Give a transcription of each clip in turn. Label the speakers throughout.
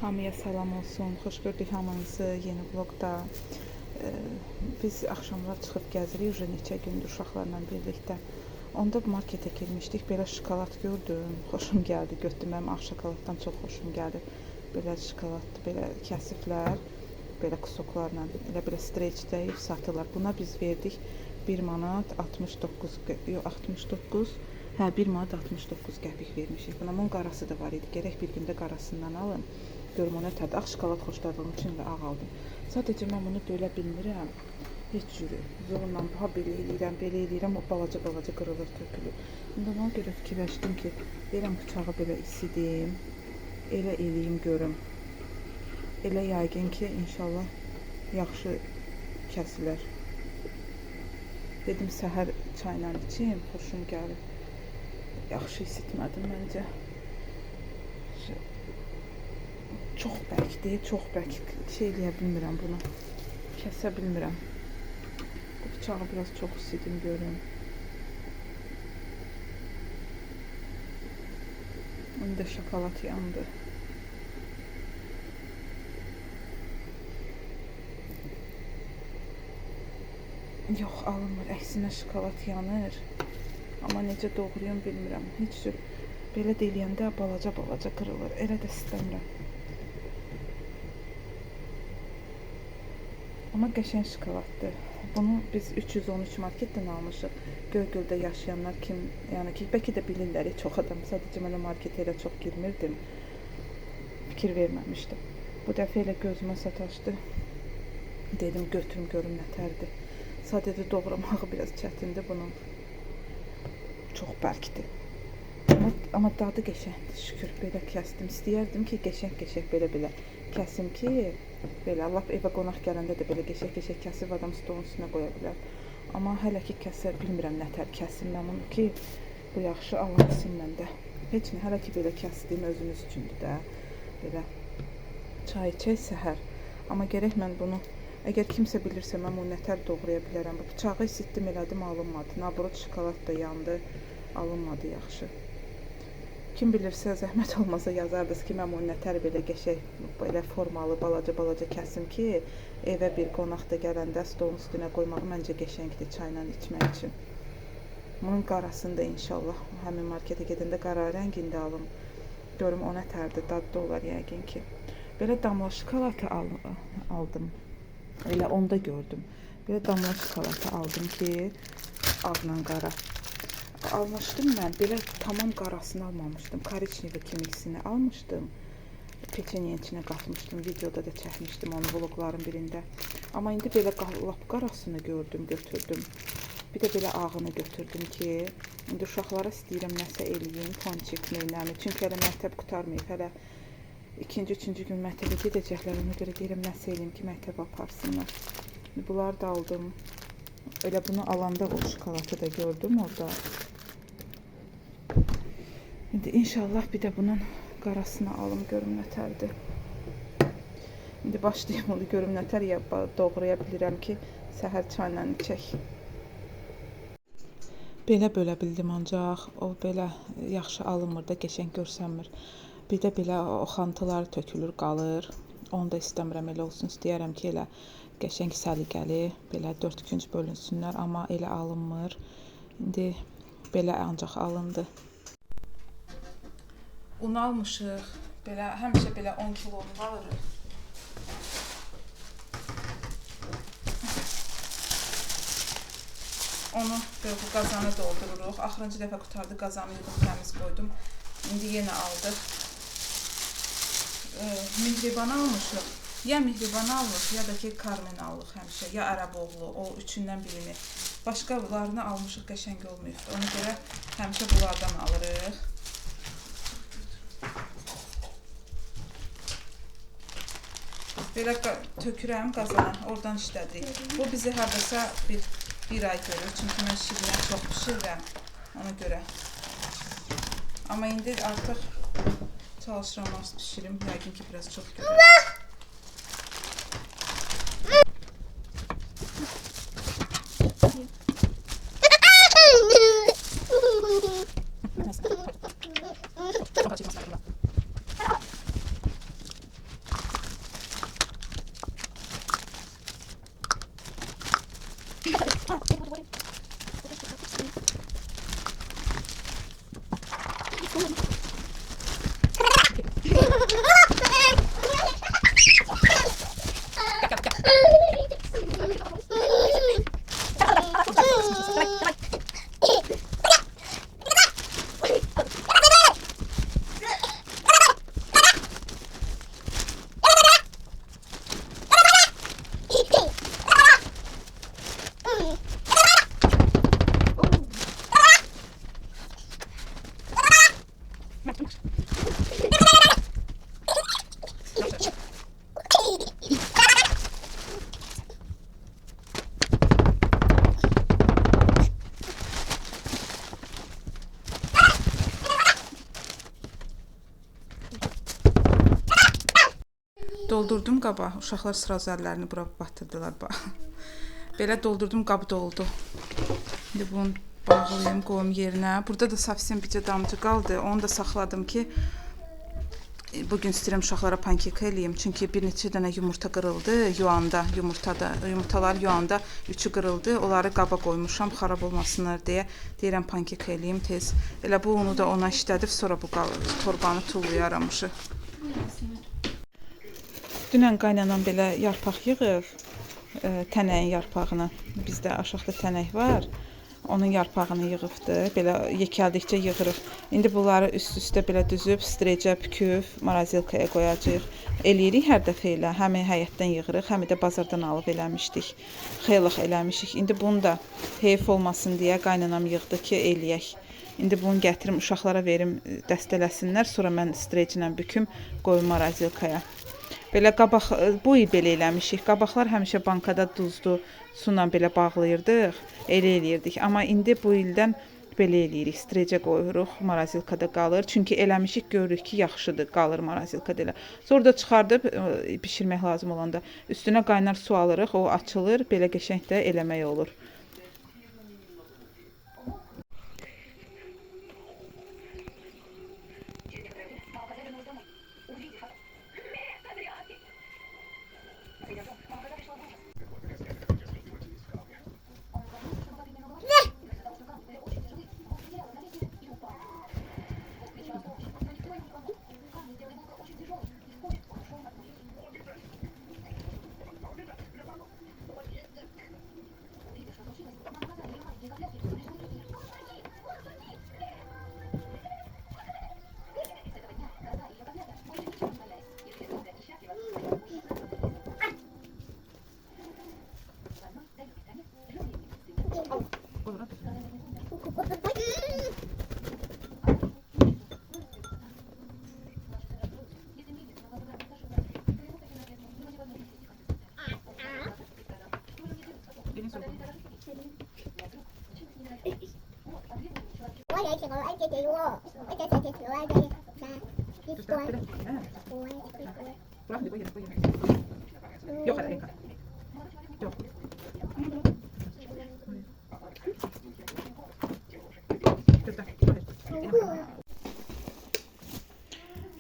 Speaker 1: Hamıya salam olsun, xoş gördük hamınızı yeni vlogda. Biz axşamlar çıxıb gəzirik, уже neçə gündür uşaqlarla birlikdə. Onda marketə girmişdik, belə şokolad gördüm, xoşum gəldi, götürdüm. Mənim ağ şokoladdan çox xoşum gəlir. Belə şokoladlı, belə kəsiflər, belə kusoklarla, elə streçləyib satırlar. Buna biz verdik 1 manat 69, yox 69, hə 1 manat 69 qəpik vermişik. Buna bunun qarası da var idi. Gərək bir gündə qarasından alım. Görüm o nətərdir. Ağ şokolad xoşladığım üçün də ağ aldım. Sadəcə mən bunu bölə bilmirəm. Heç cürü. Zorla belə eləyirəm, o balaca qırılır, tökülür. İndi ona görə fikirləşdim ki, deyirəm bıçağı belə isidim, elə eləyim görüm. Elə yəqin ki, inşallah yaxşı kəsilər. Dedim səhər çayla içeyim, xoşum gəlir. Yaxşı isitmədim məncə. Çox bərkdir, çox bərk. Şey eləyə bilmirəm bunu. Kəsə bilmirəm. Bu bıçağı biraz çox isidim görüm. İndi şokolad yandı. Yox, alınmır. Əksinə şokolad yanır. Amma necə doğrayım bilmirəm. Heç cür belə deyəndə balaca qırılır. Elə də istəmirəm. Amma qəşəng şokoladdır. Bunu biz 313 marketdən almışıq. Göygöldə yaşayanlar kim, yəni ki, bəlkə də bilirlər, çox adam. Sadəcə mən marketə elə çox girmirdim. Fikir verməmişdim. Bu dəfə elə gözümə sataşdı. Dedim götürüm görüm nətərdir. Sadəcə doğramağı biraz çətindir bunun. Çox bərkdir. Amma dadı qəşəngdir, şükür. Belə kəsdim. İstəyərdim ki, qəşəng belə kəsim ki, belə lap evə qonaq gələndə də belə qəşəng kəsib adam stolun üstünə qoya bilər. Amma hələ ki kəsə bilmirəm nətər kəsim mən onu ki, bu yaxşı alansın məndə. Heç nə, hələ ki belə kəsdiyim özümüz üçündür də. Belə çay içək səhər. Amma gərək mən bunu, əgər kimsə bilirsə mən bunu nətər doğraya bilərəm. Bu bıçağı isitdim elədim, alınmadı. Nabrot şokolad da yandı, alınmadı yaxşı. Kim bilirsə, zəhmət olmasa yazardınız ki, mən onu nətər belə qəşəng, belə formalı, balaca kəsim ki, evə bir qonaq da gələndə stolun üstünə qoymağı məncə qəşəngdir çayla içmək üçün. Bunun qarasını da inşallah həmin marketə gedəndə qara rəngində alım. Görüm o nətərdir, dadlı olar yəqin ki. Belə damla şokoladı aldım. Elə onda gördüm. Belə damla şokoladı aldım ki, ağla qara. Almışdım mən, belə tamam qarasını almamışdım. Korичневый kimisini almışdım. Peçenyenin içine qatmışdım. Videoda da çəkmişdim onu vlogların birində. Amma indi belə lap qarasını gördüm, götürdüm. Bir də belə ağını götürdüm ki, indi uşaqlara istəyirəm nəsə eləyim, ponçik neyləmi. Çünki hələ məktəb qurtarmayıb. Hələ ikinci gün məktəbə gedəcəklər. Ona görə deyirəm nəsə eləyim ki, məktəbə aparsınlar. Bunları da aldım. Elə bunu alanda o şokoladı da gördüm orada. İndi inşallah bir də bunun qarasını alım, görüm nətərdir. İndi başlayayım onu görüm nətər doğraya bilirəm ki, səhər çayla içək. Belə bölə bildim ancaq, o belə yaxşı alınmır da, qəşəng görsənmir. Bir də belə oxantılar tökülür, qalır. Onu da istəmirəm elə olsun, istəyərəm ki, elə qəşəng səliqəli, belə 4 künc bölünsünlər, amma elə alınmır. İndi belə ancaq alındı. Un almışıq, belə həmişə belə 10 kilo un alırıq. Onu böyle bu qazana doldururuq. Axırıncı dəfə qutardı, qazanı yudum, təmiz qoydum. İndi yenə aldıq. Mehriban almışıq. Ya mehriban alırıq, ya da ki Carmen alırıq həmişə. Ya Ərəboğlu, o üçündən birini. Başqalarını almışıq, qəşəng olmayıb. Ona görə həmişə bunlardan alırıq. Belə tökürəm qazana, oradan işlədik. Bu bizi hardasa bir ay görür. Çünki mən şirinə çox pişirirəm ona görə. Amma indi artıq çalışıram az pişirim. Yəqin ki biraz çox görürəm. Doldurdum qaba. Uşaqlar sıraz əllərini bura batırdılar. Belə doldurdum, qabı doldu. İndi bunu bağlayayım, qoyum yerinə. Burada da savsem bircə damcı qaldı. Onu da saxladım ki, bugün istəyirəm uşaqlara pankek eləyim. Çünki bir neçə dənə yumurta qırıldı yuvanda. Yumurtalar yuvanda üçü qırıldı. Onları qaba qoymuşam, xarab olmasınlar deyə. Deyirəm pankek eləyim tez. Elə bu unu da ona işlədib, sonra bu torbanı tulluyaramışıq. Dünən qaynanan belə yarpaq yığır. Tənəyin yarpağını. Bizdə aşağıda tənək var. Onun yarpağını yığıbdı. Belə yekəldikcə yığırıq. İndi bunları üst-üstə belə düzüb, strecə büküb, morazilkaya qoyacağıq. Eləyirik hər dəfə elə. Həm həyətdən yığırıq, həm də bazardan alıb eləmişdik. Xeylıq eləmişik. İndi bunu da heyf olmasın deyə qaynanam yığdı ki, eləyək. İndi bunu gətirim, uşaqlara verim, dəstələsinlər. Sonra mən streclə büküm, qoyum morazilkaya. Belə qabaq, bu il belə eləmişik. Qabaqlar həmişə bankada duzlu sunan belə bağlayırdıq, elə eləyirdik. Amma indi bu ildən belə eləyirik. Strecə qoyuruq, morazilkada qalır. Çünki eləmişik, görürük ki, yaxşıdır, qalır morazilkada elə. Sonra da çıxardıb bişirmək lazım olanda üstünə qaynar su alırıq, o açılır, belə qəşəng də eləmək olur.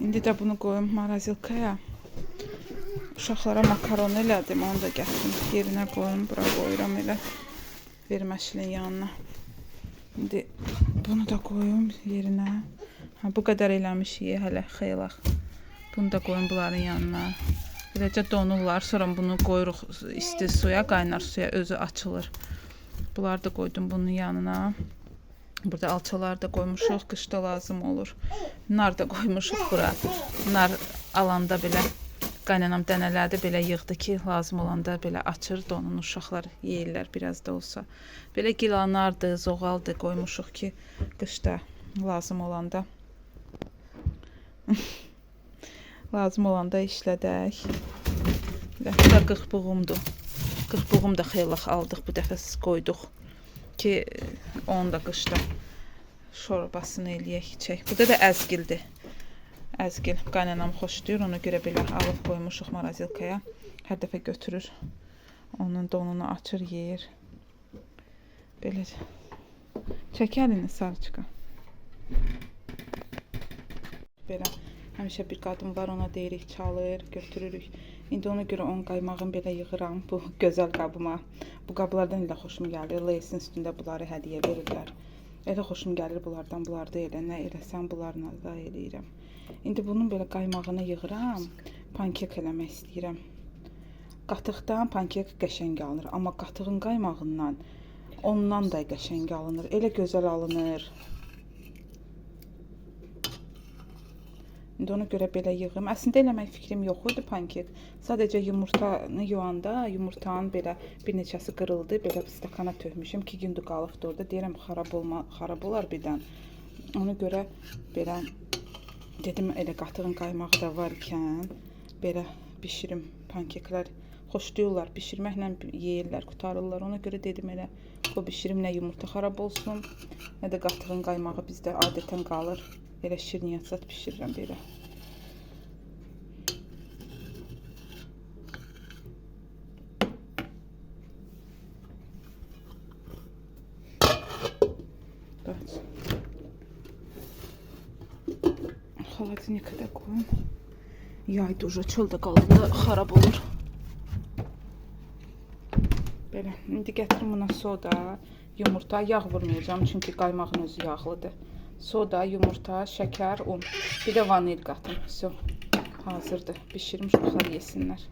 Speaker 1: İndi də bunu qoyum morazilkaya. Uşaqlara makaron elədim, onu da gətirim. Yerinə qoyum, bura qoyuram elə verməşlin yanına. İndi bunu da qoyum yerinə. Bu qədər eləmişik hələ xeylaq. Bunu da qoyum bunların yanına. Beləcə donurlar. Sonra bunu qoyuruq isti suya, qaynar suya, özü açılır. Bunları da qoydum bunun yanına. Burada alçalar da qoymuşuq, qışda lazım olur. Nar da qoymuşuq bura. Nar alanda belə qaynanam dənələrdə belə yığdı ki, lazım olanda belə açır, donun uşaqlar yeyirlər biraz da olsa. Belə gilanardır, zoğaldır qoymuşuq ki, qışda lazım olanda işlədək. Bu da qırxbuğumdur. Qırxbuğum da xeylaq aldıq, bu dəfə qoyduq ki, onu da qışda şorbasını eləyək, içək. Bu da əzgildir. Əzgil qaynanam xoşlayır, ona görə belə alıb qoymuşuq morazilkaya. Hər dəfə götürür, onun donunu açır, yeyir. Belə çək əlini sarıçıqa. Belə həmişə bir qadın var, ona deyirik, çalır, götürürük. İndi ona görə onun qaymağını belə yığıram bu gözəl qabıma. Bu qablardan elə xoşum gəlir. Leysin üstündə bunları hədiyyə verirlər. Elə xoşum gəlir bunlardan, bunlarda elə nə eləsəm bunlarla da eləyirəm. İndi bunun belə qaymağını yığıram. Pankek eləmək istəyirəm. Qatıqdan pankek qəşəng alınır. Amma qatığın qaymağından ondan da qəşəng alınır. Elə gözəl alınır. İndi ona görə belə yığım. Əslində eləmək fikrim yox idi pankek. Sadəcə yumurtanı yuvanda, yumurtanın belə bir neçəsi qırıldı. Belə stakana tökmüşüm. 2 gündür qalıbdı orada. Deyirəm, xarab olar birdən. Ona görə belə dedim, elə qatığın qaymağı da var ikən belə bişirim. Pankeklər xoşlayırlar. Bişirməklə yeyirlər, qutarırlar. Ona görə dedim, elə o bişirim, nə yumurta xarab olsun, nə də qatığın qaymağı bizdə adətən qalır. Elə şirniyyat bişirirəm belə. Xaladenikə də qoyum. Yaydı uca çöldə qaldı, xarab olur. Belə, indi gətirim buna soda, yumurta, yağ vurmayacağım çünki qaymağın özü yağlıdır. Soda, yumurta, şəkər, un, bir də vanil qatım. Все, hazırdır. Bişirim, uşaqlar yesinlər.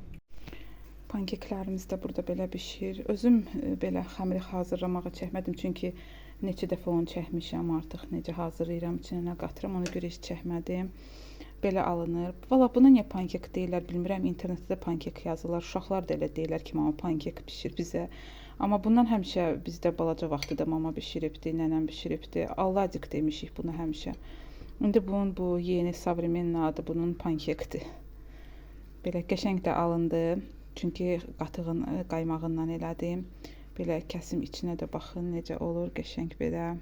Speaker 1: Pankeklərimiz də burada belə bişir. Özüm belə xəmiri hazırlamağa çəkmədim çünki neçə dəfə onu çəkmişəm artıq. Necə hazırlayıram, içinə nə qatıram, ona görə heç çəkmədim. Belə alınır. Valla buna niyə pankek deyirlər bilmirəm. İnternetdə də pankek yazırlar. Uşaqlar da elə deyirlər ki, mama pankek bişir bizə. Amma bundan həmişə bizdə balaca vaxtıda mama bişiribdi, nənəm bişiribdi. Alladik demişik buna həmişə. İndi bunun bu yeni savremenli adı bunun pankekdir. Belə qəşəng də alındı. Çünki qatığın qaymağından elədim. Belə kəsim içinə də baxın necə olur qəşəng belə.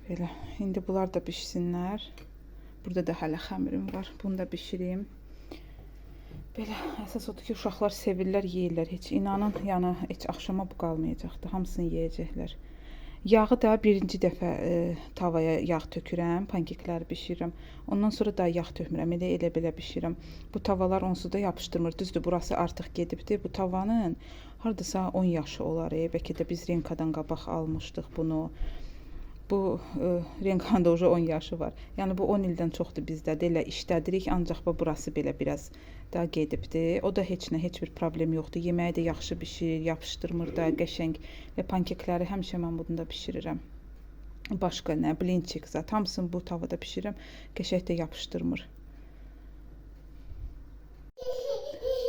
Speaker 1: Belə indi bunlar da bişsinlər. Burada da hələ xəmirim var. Bunu da bişirim. Belə əsas odur ki, uşaqlar sevirlər, yeyirlər. Heç inanın, yəni heç axşama bu qalmayacaqdı. Hamısını yeyəcəklər. Yağı da birinci dəfə tavaya yağ tökürəm, pankekləri bişirirəm. Ondan sonra da yağ tökmürəm, elə belə bişirirəm. Bu tavalar onsuz da yapışdırmır. Düzdür, burası artıq gedibdi. Bu tavanın hardasa 10 yaşı olar. Bəlkə də biz Renkadan qabaq almışdıq bunu. Bu Renkanın da 10 yaşı var. Yəni bu 10 ildən çoxdur bizdə. Elə işlədirik, ancaq burası belə biraz daha gedibdi. O da heç bir problem yoxdur. Yeməyi də yaxşı bişirir, yapışdırmır da, qəşəng. Və pankekləri həmişə mən bunda bişirirəm. Başqa nə, blinçik zat, hamısını bu tavada bişirirəm. Qəşəng də yapışdırmır.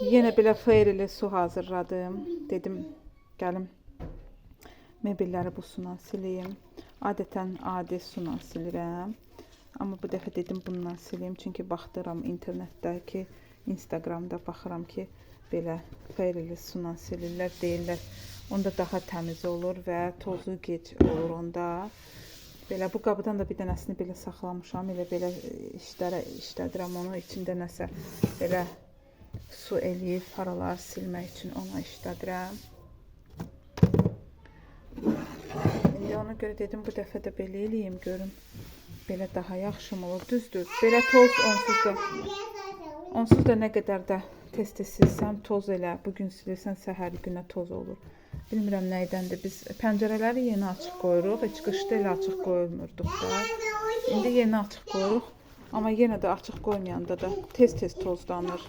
Speaker 1: Yenə belə feyirli su hazırladım. Dedim, gəlim mebelləri bu suna sileyim. Adətən adi suna silirəm. Amma bu dəfə dedim bundan sileyim. Çünki baxdıram internetdəki, Instagramda baxıram ki, belə feyirli suna silirlər, deyirlər. Onda daha təmiz olur və tozu gec olur onda. Belə bu qabıdan da bir dənəsini belə saxlamışam. Elə işlədirəm onu. İçində nəsə belə su eləyib, paralar silmək üçün ona işlədirəm. Ona görə dedim bu dəfə də belə eləyim, görüm belə daha yaxşı mı olur. Düzdür, belə toz onsuz da nə qədər də tez-tez silsəm toz elə. Bugün silirsən, səhəri günə toz olur. Bilmirəm nədəndir. Biz pəncərələri yeni açıq qoyuruq. Heç qışda elə açıq qoymurduq da. İndi yeni açıq qoyuruq. Amma yenə də açıq qoymayanda da tez-tez tozlanır.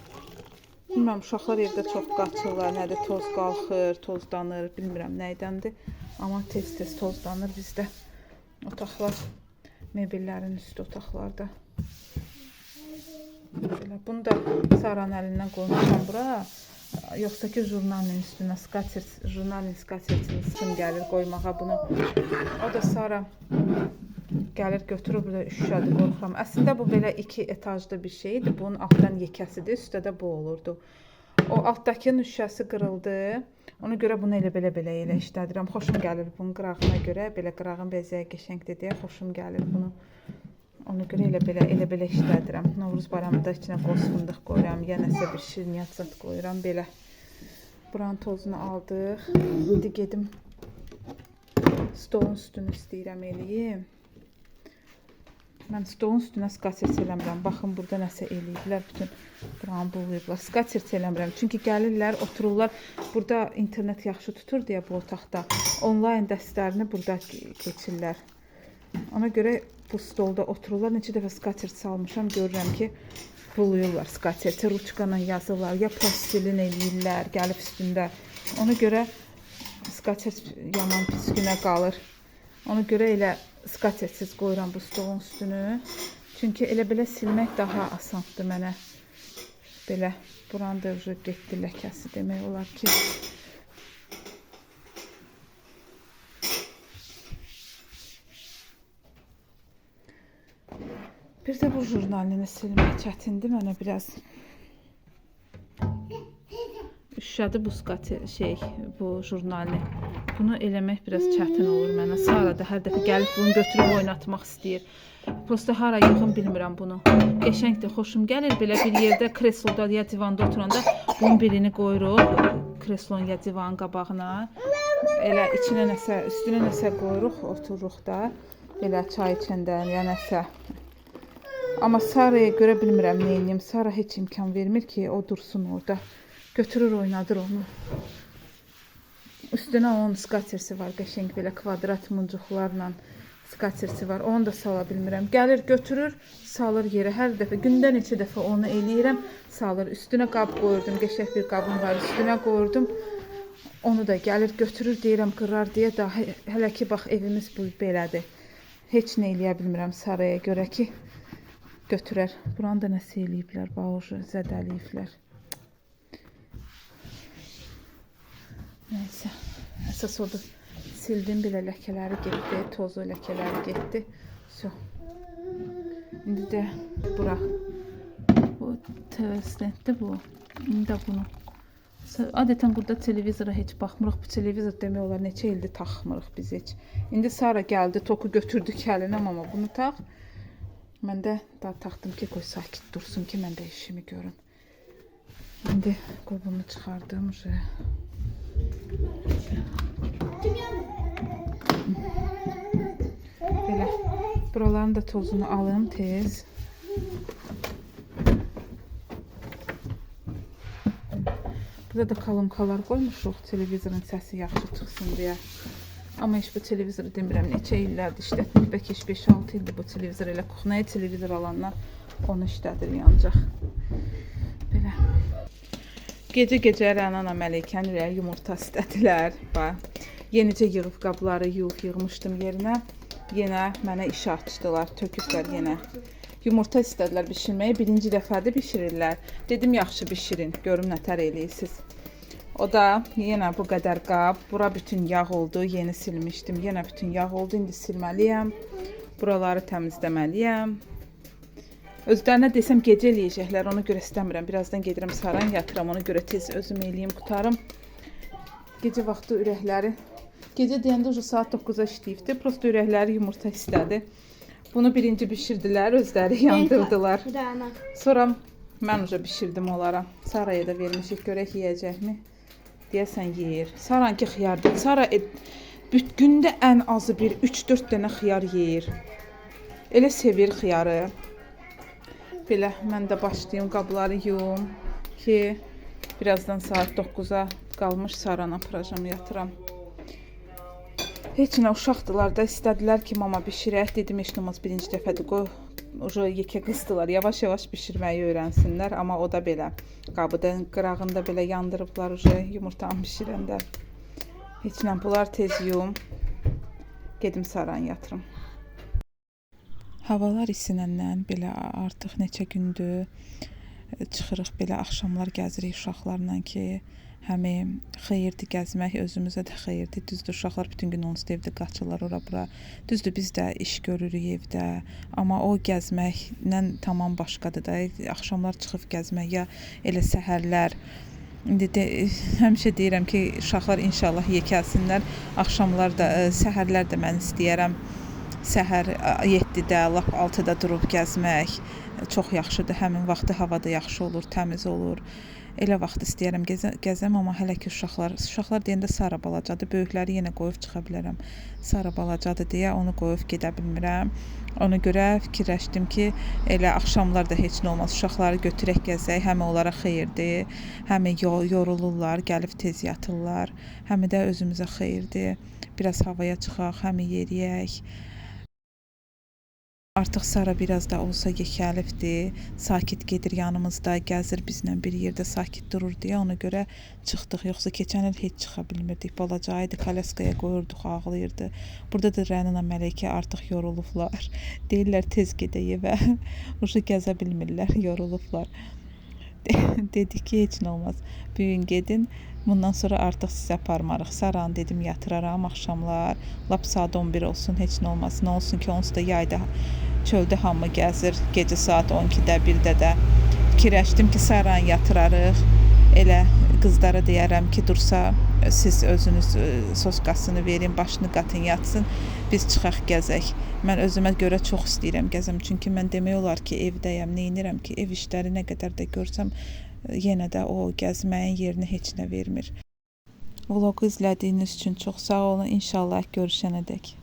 Speaker 1: Bilmirəm, uşaqlar evdə çox qaçırlar. Nədir, toz qalxır, tozlanır. Bilmirəm nədəndir. Amma tez-tez tozlanır bizdə. Otaqlar, mebellərin üstü otaqlarda. Belə, bunu da Saranın əlindən qoymuşam bura. Yoxsa ki, jurnalın üstünə, jurnalın skatertini sıxım gəlir qoymağa bunu. O da Sara gəlir, götürür, burada üşüdür, qorxuram. Əslində bu belə 2 etajlı bir şeydir. Bunun altdan yekəsidir, üstdə də bu olurdu. O altdakının şüşəsi qırıldı. Ona görə bunu elə işlədirəm. Xoşum gəlir bunun qırağına görə. Belə qırağın bəzəyi qəşəngdir deyə xoşum gəlir bunu. Ona görə elə belə işlədirəm. Novruz bayramında içinə qoz fındıq qoyuram. Ya nəsə bir şirniyyat zat qoyuram. Belə. Buranın tozunu aldıq. İndi gedim stolun üstünü istəyirəm eləyim. Mən stolun üstünə skatert eləmirəm. Baxın, burada nəsə eləyiblər. Bütün buranı bulayıblar. Skatert eləmirəm. Çünki gəlirlər, otururlar. Burada internet yaxşı tutur deyə bu otaqda. Onlayn dərslərini burada keçirlər. Ona görə bu stolda otururlar. Neçə dəfə skatert salmışam. Görürəm ki, bulayırlar skaterti. Ruçqana yazırlar. Ya pastelin eləyirlər. Gəlib üstündə. Ona görə skatert yaman pis günə qalır. Ona görə elə skatertsiz qoyuram bu stolun üstünü. Çünki elə-belə silmək daha asandır mənə. Belə, buranı da getdi ləkəsi demək olar ki. Bir də bu jurnalini silmək çətindir mənə biraz. Üşüdü bu bu jurnalini. Bunu eləmək biraz çətin olur mənə. Sara da hər dəfə gəlib bunu götürüb oynatmaq istəyir. Prosta hara yığım bilmirəm bunu. Qəşəngdir, xoşum gəlir. Belə bir yerdə kresloda ya divanda oturanda bunun birini qoyuruq. Kreslon ya divanın qabağına. Elə içinə nəsə, üstünə nəsə qoyuruq, otururuq da. Elə çay içəndə ya nəsə. Amma Saraya görə bilmirəm nə edeyim. Sara heç imkan vermir ki, o dursun orada. Götürür oynadır onu. Üstünə onun skatersi var, qəşəng belə kvadrat muncuqlarla skatersi var. Onu da sala bilmirəm. Gəlir götürür, salır yerə. Hər dəfə gündə neçə dəfə onu eləyirəm, salır. Üstünə qab qoyurdum, qəşəng bir qabım var, üstünə qoyurdum. Onu da gəlir götürür, deyirəm qırar deyə da hələ ki bax evimiz bu belədir. Heç nə eləyə bilmirəm Saraya görə ki götürər. Buranı da nəsə eləyiblər, bax zədələyiblər. Neyse. Əsas orada sildim belə ləkələri getdi, tozu ləkələri getdi. So. İndi də bura. Bu televizordur bu. İndi də bunu. Adətən burada televizora heç baxmırıq. Bu televizor demək olar neçə ildir taxmırıq biz heç. İndi Sara gəldi, toku götürdük əlinə, amma bunu tax. Mən də daha taxdım ki, qoy sakit dursun ki, mən də işimi görüm. İndi qoy bunu çıxardım. Belə buraların da tozunu alım tez. Burada da kalınkalar qoymuşuq televizorun səsi yaxşı çıxsın deyə. Amma heç bu televizoru demirəm neçə illərdir işlətmir. Bəlkə 5-6 ildir bu televizor elə kuxnaya televizor alanlar onu işlədir yancaq. Belə. Gecə-gecə Rənana Məlikən yumurta istədilər. Bax, yenicə yığıb qabları yığmışdım yerinə. Yenə mənə iş açdılar, töküblər yenə. Yumurta istədilər bişirməyi, birinci dəfədir bişirirlər. Dedim yaxşı bişirin, görüm nətər eləyirsiniz. O da yenə bu qədər qab, bura bütün yağ oldu, yeni silmişdim. Yenə bütün yağ oldu, indi silməliyəm. Buraları təmizləməliyəm. Özlərinə desəm gecə eləyəcəklər, ona görə istəmirəm. Birazdan gedirəm saran yatıram, ona görə tez özüm eləyim, qutarım. Gecə vaxtı ürəkləri, gecə deyəndə ucu saat 9-a işləyibdi, prosto ürəkləri yumurta istədi. Bunu birinci bişirdilər, özləri yandırdılar. Sonra mən uca bişirdim onlara. Saraya da vermişik, görək yiyəcəkmi? Deyəsən yeyir. Saranki xiyardır. Sara gündə ən azı bir 3-4 dənə xiyar yeyir. Elə sevir xiyarı. Belə mən də başlayayım qabları yuyum ki birazdan saat 9-a qalmış Saranı aparacam, yatıram. Heç nə uşaqdılar da istədilər ki mama bişirək. Dedim heç olmaz birinci dəfədir qoy. Uca yekə qızdılar. Yavaş-yavaş bişirməyi öyrənsinlər. Amma o da belə. Qabıda qırağında belə yandırıblar uca yumurtanı bişirəndə. Heç nə bunlar tez yuyum. Gedim Saranı yatırım. Havalar isinəndən belə artıq neçə gündür çıxırıq belə axşamlar gəzirik uşaqlarla ki həmi xeyirdir gəzmək, özümüzə də xeyirdir. Düzdür, uşaqlar bütün gün onsuz da evdə qaçırlar ora-bura. Düzdür, biz də iş görürük evdə. Amma o gəzməklə tamam başqadır da. Axşamlar çıxıb gəzmək ya elə səhərlər. İndi həmişə deyirəm ki, uşaqlar inşallah yekəlsinlər. Axşamlar da, səhərlər də mən istəyərəm. Səhər 7-də, lap 6-da durub gəzmək çox yaxşıdır. Həmin vaxtı hava da yaxşı olur, təmiz olur. Elə vaxt istəyərəm gəzəm, amma hələ ki uşaqlar deyəndə Sara balacadır. Böyükləri yenə qoyub çıxa bilərəm. Sara balacadır deyə onu qoyub gedə bilmirəm. Ona görə fikirləşdim ki, elə axşamlar da heç nə olmaz. Uşaqları götürək gəzək, həm onlara xeyirdir, həm yorulurlar, gəlib tez yatırlar, həm də özümüzə xeyirdir. Biraz havaya çıxaq, həm yeriyək. Artıq Sara biraz da olsa yekəlifdir, sakit gedir yanımızda, gəzir bizlə bir yerdə sakit durur deyə ona görə çıxdıq. Yoxsa keçən il heç çıxa bilmirdik. Balaca idi, kalaskaya qoyurduq, ağlayırdı. Burada da Rənana Məlikə artıq yorulublar. Deyirlər tez gedək evə. Uşu gəzə bilmirlər, yorulublar. Dedik ki, heç nə olmaz. Büyün gedin. Bundan sonra artıq sizə aparmarıq. Saranı dedim yatıraram axşamlar. Lap saat 11 olsun, heç nə olmaz. Nə olsun ki, onsuz da yayda çöldə hamı gəzir. Gecə saat 12-də, 1-də də fikirləşdim ki, Saranı yatırarıq. Elə qızlara deyərəm ki, dursa siz özünüz soskasını verin, başını qatın yatsın. Biz çıxaq gəzək. Mən özümə görə çox istəyirəm gəzəm. Çünki mən demək olar ki, evdəyəm. Nə edirəm ki, ev işləri nə qədər də görsəm, yenə də o gəzməyin yerini heç nə vermir. Vlogu izlədiyiniz üçün çox sağ olun. İnşallah görüşənədək.